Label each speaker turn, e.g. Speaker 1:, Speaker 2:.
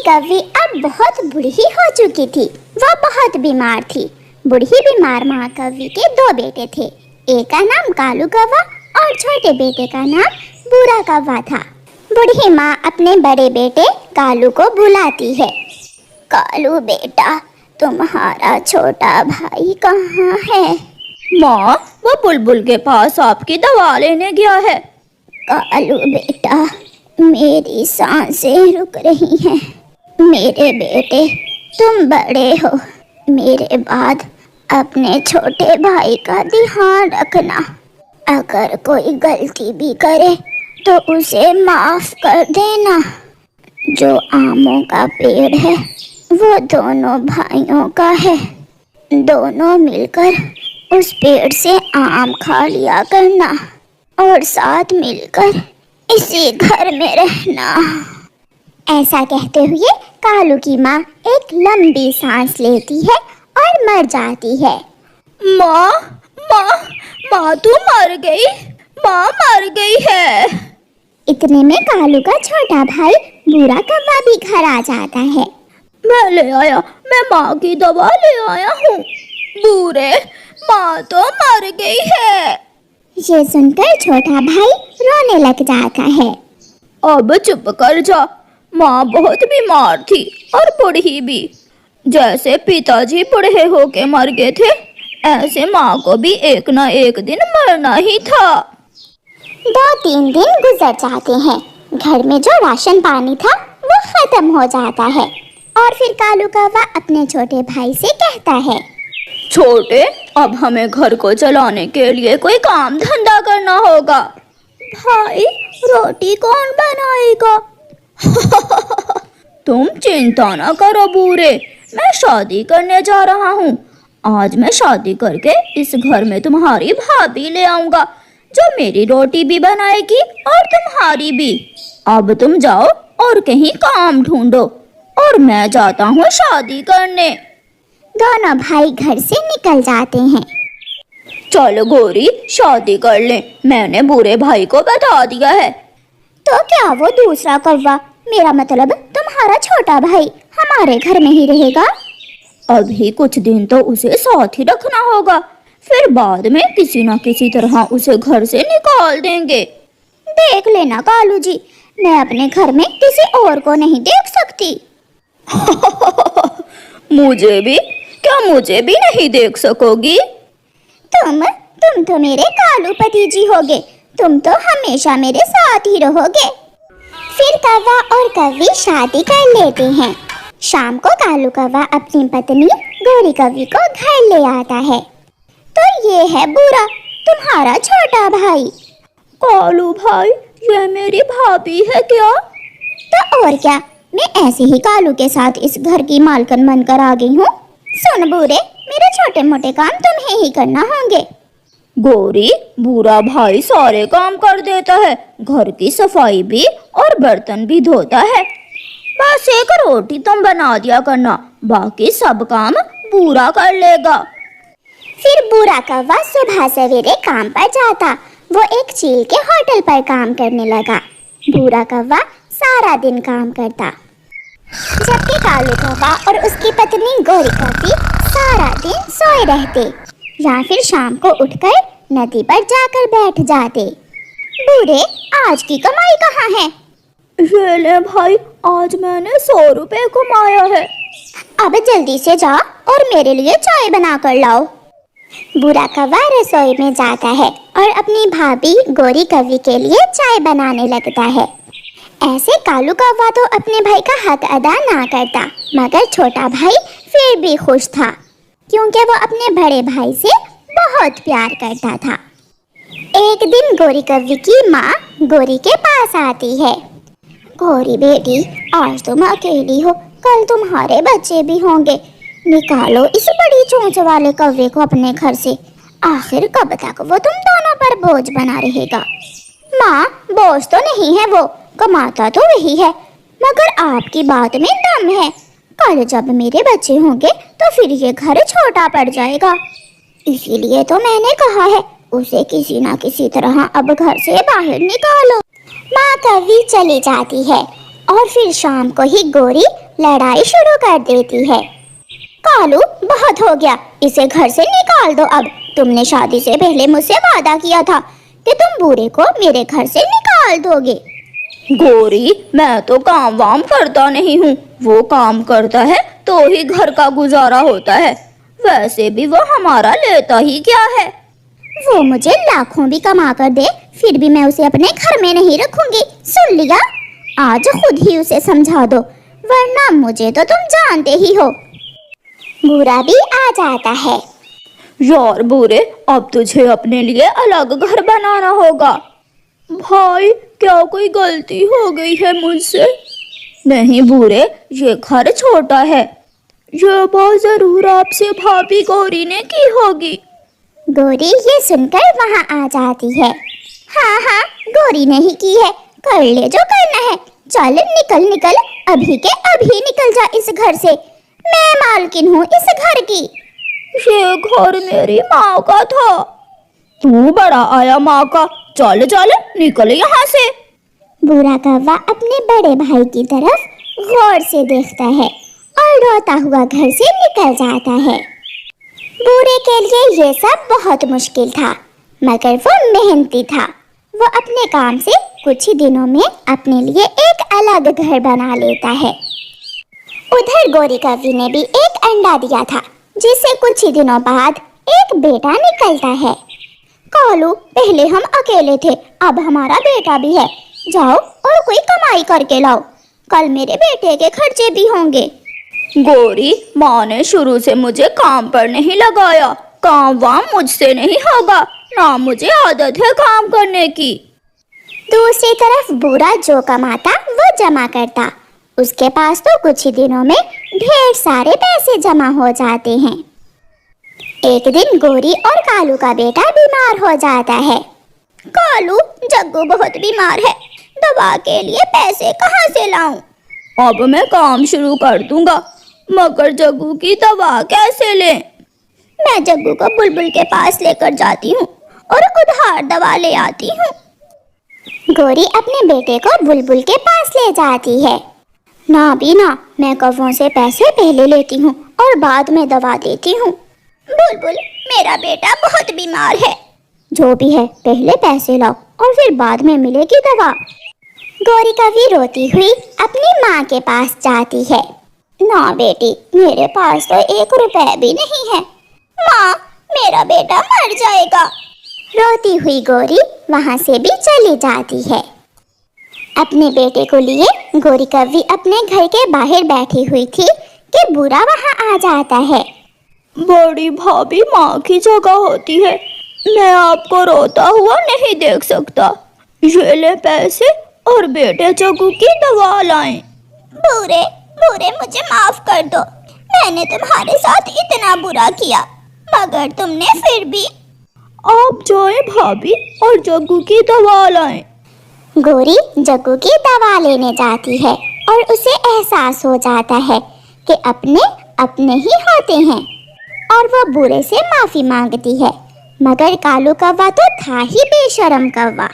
Speaker 1: कव्वी अब बहुत बूढ़ी हो चुकी थी। वह बहुत बीमार थी। बूढ़ी बीमार माँ कव्वी के दो बेटे थे। एक का नाम कालू कौवा और छोटे बेटे का नाम बूढ़ा कौवा था। बूढ़ी माँ अपने बड़े बेटे कालू को बुलाती है। कालू बेटा, तुम्हारा छोटा भाई कहाँ है?
Speaker 2: माँ, वो बुलबुल के पास आपकी दवा लेने गया है।
Speaker 1: कालू बेटा, मेरी सांसें रुक रही हैं। मेरे बेटे, तुम बड़े हो, मेरे बाद अपने छोटे भाई का ध्यान रखना। अगर कोई गलती भी करे तो उसे माफ कर देना। जो आमों का पेड़ है वो दोनों भाइयों का है। दोनों मिलकर उस पेड़ से आम खा लिया करना और साथ मिलकर इसी घर में रहना। ऐसा कहते हुए कालू की माँ एक लंबी सांस लेती है और मर जाती है।
Speaker 2: माँ, माँ, माँ तू मर गई। माँ मर गई है।
Speaker 1: इतने में कालू का छोटा भाई बूढ़ा कौवा भी घर आ जाता है।
Speaker 2: मैं ले आया, मैं माँ की दवा ले आया हूँ। बूढ़े, माँ तो मर गई है।
Speaker 1: ये सुनकर छोटा भाई रोने लग जाता है।
Speaker 2: अब चुप कर जा। माँ बहुत बीमार थी और बूढ़ी भी। जैसे पिताजी बूढ़े होके मर गए थे, ऐसे माँ को भी एक ना एक दिन मरना ही था।
Speaker 1: 2-3 दिन गुजर जाते हैं। घर में जो राशन पानी था वो खत्म हो जाता है और फिर कालू कौवा अपने छोटे भाई से कहता है,
Speaker 2: छोटे, अब हमें घर को चलाने के लिए कोई काम धंधा करना होगा।
Speaker 1: भाई, रोटी कौन बनाएगा?
Speaker 2: तुम चिंता ना करो बूढ़े, मैं शादी करने जा रहा हूँ। आज मैं शादी करके इस घर में तुम्हारी भाभी ले आऊंगा, जो मेरी रोटी भी बनाएगी और तुम्हारी भी। अब तुम जाओ और कहीं काम ढूंढो और मैं जाता हूँ शादी करने।
Speaker 1: दोनों भाई घर से निकल जाते हैं।
Speaker 2: चलो गोरी, शादी कर ले, मैंने बूढ़े भाई को बता दिया है।
Speaker 1: तो क्या वो दूसरा कौवा, मेरा मतलब तुम्हारा छोटा भाई, हमारे घर में ही रहेगा?
Speaker 2: अभी कुछ दिन तो उसे साथ ही रखना होगा, फिर बाद में किसी न किसी तरह उसे घर से निकाल देंगे।
Speaker 1: देख लेना कालू जी, मैं अपने घर में किसी और को नहीं देख सकती।
Speaker 2: मुझे भी? क्या मुझे भी नहीं देख सकोगी?
Speaker 1: तुम तो मेरे कालू पति जी होगे। तुम तो हमेशा मेरे साथ ही रहोगे। फिर कौवा और कव्वी शादी कर लेते हैं। शाम को कालू कौवा अपनी पत्नी गोरी कव्वी को घर ले आता है। तो ये है बूढ़ा, तुम्हारा छोटा भाई।
Speaker 2: कालू भाई, ये मेरी भाभी है क्या?
Speaker 1: तो और क्या, मैं ऐसे ही कालू के साथ इस घर की मालकिन बनकर आ गई हूँ। सुन बूढ़े, मेरे छोटे मोटे काम तुम्हें ही करना होंगे।
Speaker 2: गोरी, बूढ़ा भाई सारे काम कर देता है, घर की सफाई भी और बर्तन भी धोता है। बस एक रोटी तुम बना दिया करना, बाकी सब काम बूढ़ा कर लेगा।
Speaker 1: फिर बूढ़ा कौवा सुबह सवेरे काम पर जाता। वो एक चील के होटल पर काम करने लगा। बूढ़ा कौवा सारा दिन काम करता, जबकि कालू कौवा और उसकी पत्नी गोरी कव्वी सारा दिन सोए रहते या फिर शाम को उठकर नदी पर जाकर बैठ जाते। बूढ़े, आज की कमाई कहाँ है?
Speaker 2: ये ले भाई, आज मैंने 100 रुपए कमाया है।
Speaker 1: अब जल्दी से जा और मेरे लिए चाय बना कर लाओ। बूढ़ा कौवा रसोई में जाता है और अपनी भाभी गोरी कव्वी के लिए चाय बनाने लगता है। ऐसे कालू कौवा तो अपने भाई का हक अदा ना करता, मगर छोटा भाई फिर भी खुश था, क्योंकि वो अपने बड़े भाई से बहुत प्यार करता था। एक दिन गोरी कव्वी की माँ गोरी के पास आती है। गोरी बेटी, आज तुम अकेली हो, कल तुम्हारे बच्चे भी होंगे। निकालो इस बड़ी चोंच वाले कौवे को अपने घर से। आखिर कब तक वो तुम दोनों पर बोझ बना रहेगा? माँ, बोझ तो नहीं है, वो कमाता तो वही है, मगर आपकी बात में दम है। कल जब मेरे बच्चे होंगे तो फिर ये घर छोटा पड़ जाएगा। इसीलिए तो मैंने कहा है, उसे किसी ना किसी तरह अब घर से बाहर निकालो। माँ कव्वी चली जाती है और फिर शाम को ही गोरी लड़ाई शुरू कर देती है। कालू, बहुत हो गया, इसे घर से निकाल दो अब। तुमने शादी से पहले मुझसे वादा किया था कि तुम बूढ़े को मेरे घर से निकाल दोगे।
Speaker 2: गोरी, मैं तो काम वाम करता नहीं हूँ, वो काम करता है तो ही घर का गुजारा होता है। वैसे भी वो हमारा लेता ही क्या है।
Speaker 1: वो मुझे लाखों भी कमा कर दे, फिर भी मैं उसे अपने घर में नहीं रखूंगी। सुन लिया? आज खुद ही उसे समझा दो, वरना मुझे तो तुम जानते ही हो। बूढ़ा भी आ जाता है।
Speaker 2: यार बूढ़े, अब तुझे अपने लिए अलग घर बनाना होगा। भाई, क्या कोई गलती हो गई है मुझसे? नहीं बूढ़े, ये घर छोटा है। ये बात जरूर आपसे भाभी गौरी ने की होगी।
Speaker 1: गोरी ये सुनकर वहाँ आ जाती है। हाँ हाँ, गोरी ने ही की है, कर ले जो करना है। चल निकल निकल, अभी के अभी निकल जा इस घर से। मैं मालकिन हूँ इस घर की।
Speaker 2: ये घर मेरी माँ का था। तू बड़ा आया माँ का। चल चल, निकल यहाँ से।
Speaker 1: बूढ़ा कौवा अपने बड़े भाई की तरफ गौर से देखता है और रोता हुआ घर से निकल जाता है। बूढ़े के लिए ये सब बहुत मुश्किल था, मगर वो मेहनती था। वो अपने काम से कुछ ही दिनों में अपने लिए एक अलग घर बना लेता है। उधर गोरी कौवी ने भी एक अंडा दिया था, जिससे कुछ ही दिनों बाद एक बेटा निकलता है। कालू, पहले हम अकेले थे, अब हमारा बेटा भी है। जाओ और कोई कमाई करके लाओ, कल मेरे बेटे के खर्चे भी होंगे।
Speaker 2: गोरी, माँ ने शुरू से मुझे काम पर नहीं लगाया। काम वाम मुझसे नहीं होगा, ना मुझे आदत है काम करने की।
Speaker 1: दूसरी तरफ बूढ़ा जो कमाता वो जमा करता। उसके पास तो कुछ ही दिनों में ढेर सारे पैसे जमा हो जाते हैं। एक दिन गोरी और कालू का बेटा बीमार हो जाता है। कालू, जग्गू बहुत बीमार है, दवा के लिए पैसे कहाँ से लाऊं?
Speaker 2: अब मैं काम शुरू कर दूंगा, मगर जग्गू की दवा कैसे लें?
Speaker 1: मैं जग्गू को बुलबुल के पास लेकर जाती हूँ और उधार दवा ले आती हूँ। गोरी अपने बेटे को बुलबुल के पास ले जाती है। ना भी ना, मैं कौवों से पैसे पहले लेती हूँ और बाद में दवा देती हूँ। बुलबुल, मेरा बेटा बहुत बीमार है। जो भी है, पहले पैसे लाओ और फिर बाद में मिलेगी दवा। गोरी कौवी रोती हुई अपनी माँ के पास जाती है। ना बेटी, मेरे पास तो 1 रुपया भी नहीं है। माँ, मेरा बेटा मर जाएगा। रोती हुई गोरी वहाँ से भी चली जाती है। अपने बेटे को लिए गोरी कौवी अपने घर के बाहर बैठी हुई थी कि बूढ़ा वहाँ आ जाता है।
Speaker 2: बड़ी भाभी माँ की जगह होती है, मैं आपको रोता हुआ नहीं देख सकता। ये ले पैसे और बेटे जग्गू की दवा लाएं।
Speaker 1: बूढ़े, मुझे माफ कर दो। मैंने तुम्हारे साथ इतना बुरा किया, मगर तुमने फिर भी।
Speaker 2: आप जाएं भाभी और जग्गू की दवा लाएं।
Speaker 1: गोरी जग्गू की दवा लेने जाती है और उसे एहसास हो जाता है कि अपने ही होते हैं, और वो बूढ़े से माफी मांगती है। मगर कालू कौवा तो था ही बेशरम कौवा।